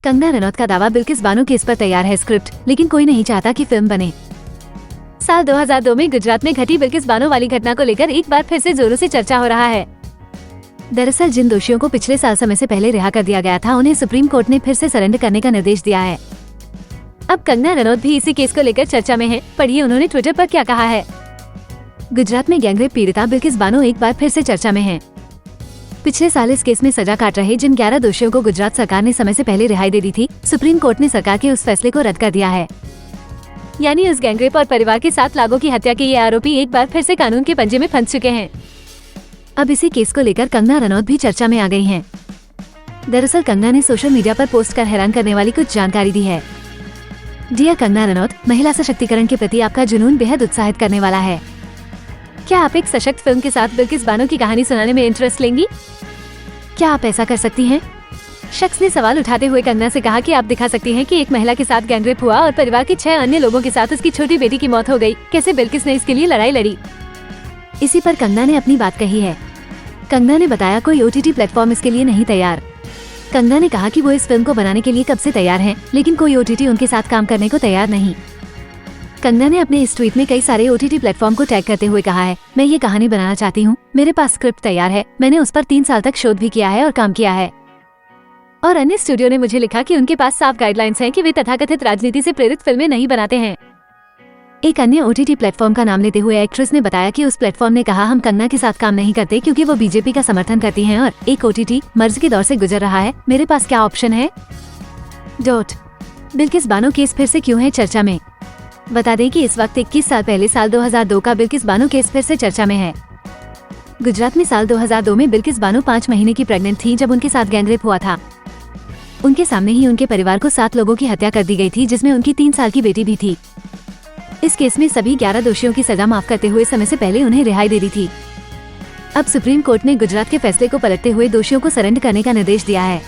कंगना रनौत का दावा, बिल्किस बानो केस पर तैयार है स्क्रिप्ट, लेकिन कोई नहीं चाहता कि फिल्म बने। साल 2002 में गुजरात में घटी बिल्किस बानो वाली घटना को लेकर एक बार फिर से जोरों से चर्चा हो रहा है। दरअसल जिन दोषियों को पिछले साल समय से पहले रिहा कर दिया गया था, उन्हें सुप्रीम कोर्ट ने फिर से सरेंडर करने का निर्देश दिया है। अब कंगना रनौत भी इसी केस को लेकर चर्चा में है। पढ़िए उन्होंने ट्विटर पर क्या कहा है। गुजरात में गैंगरेप पीड़िता बिल्किस बानो एक बार फिर से चर्चा में है। पिछले साल इस केस में सजा काट रहे जिन 11 दोषियों को गुजरात सरकार ने समय से पहले रिहाई दे दी थी, सुप्रीम कोर्ट ने सरकार के उस फैसले को रद्द कर दिया है। यानी उस गैंगरेप और परिवार के 7 लोगों की हत्या के ये आरोपी एक बार फिर से कानून के पंजे में फंस चुके हैं। अब इसी केस को लेकर कंगना रनौत भी चर्चा में आ गई हैं। दरअसल कंगना ने सोशल मीडिया पर पोस्ट कर हैरान करने वाली कुछ जानकारी दी है। डियर कंगना रनौत, महिला सशक्तिकरण के प्रति आपका जुनून बेहद उत्साहित करने वाला है। क्या आप एक सशक्त फिल्म के साथ बिल्किस बानो की कहानी सुनाने में इंटरेस्ट लेंगी? क्या आप ऐसा कर सकती हैं? शख्स ने सवाल उठाते हुए कंगना से कहा कि आप दिखा सकती हैं कि एक महिला के साथ गैंगरेप हुआ और परिवार के 6 अन्य लोगों के साथ उसकी छोटी बेटी की मौत हो गई। कैसे बिल्किस ने इसके लिए लड़ाई लड़ी? इसी पर कंगना ने अपनी बात कही है। कंगना ने बताया, कोई OTT प्लेटफॉर्म इसके लिए नहीं तैयार। कंगना ने कहा कि वो इस फिल्म को बनाने के लिए कब से तैयार हैं, लेकिन कोई OTT उनके साथ काम करने को तैयार नहीं। कंगना ने अपने इस ट्वीट में कई सारे OTT प्लेटफॉर्म को टैग करते हुए कहा है, मैं ये कहानी बनाना चाहती हूँ, मेरे पास स्क्रिप्ट तैयार है, मैंने उस पर 3 साल तक शोध भी किया है और काम किया है। और अन्य स्टूडियो ने मुझे लिखा कि उनके पास साफ गाइडलाइंस हैं कि वे तथाकथित राजनीति से प्रेरित फिल्में नहीं बनाते हैं। एक अन्य OTT प्लेटफॉर्म का नाम लेते हुए एक्ट्रेस ने बताया कि उस प्लेटफॉर्म ने कहा, हम कंगना के साथ काम नहीं करते क्योंकि वो बीजेपी का समर्थन करती हैं और एक OTT मर्ज के दौर से गुजर रहा है, मेरे पास क्या ऑप्शन है? बिल्किस बानो केस फिर से क्यों है चर्चा में? बता दें कि इस वक्त 21 साल पहले साल 2002 का बिल्किस बानो केस फिर से चर्चा में है। गुजरात में साल 2002 में बिल्किस बानो 5 महीने की प्रेग्नेंट थी जब उनके साथ गैंगरेप हुआ था। उनके सामने ही उनके परिवार को 7 लोगों की हत्या कर दी गई थी, जिसमें उनकी 3 साल की बेटी भी थी। इस केस में सभी 11 दोषियों की सजा माफ करते हुए समय से पहले उन्हें रिहाई दे दी थी। अब सुप्रीम कोर्ट ने गुजरात के फैसले को पलटते हुए दोषियों को सरेंडर करने का निर्देश दिया है।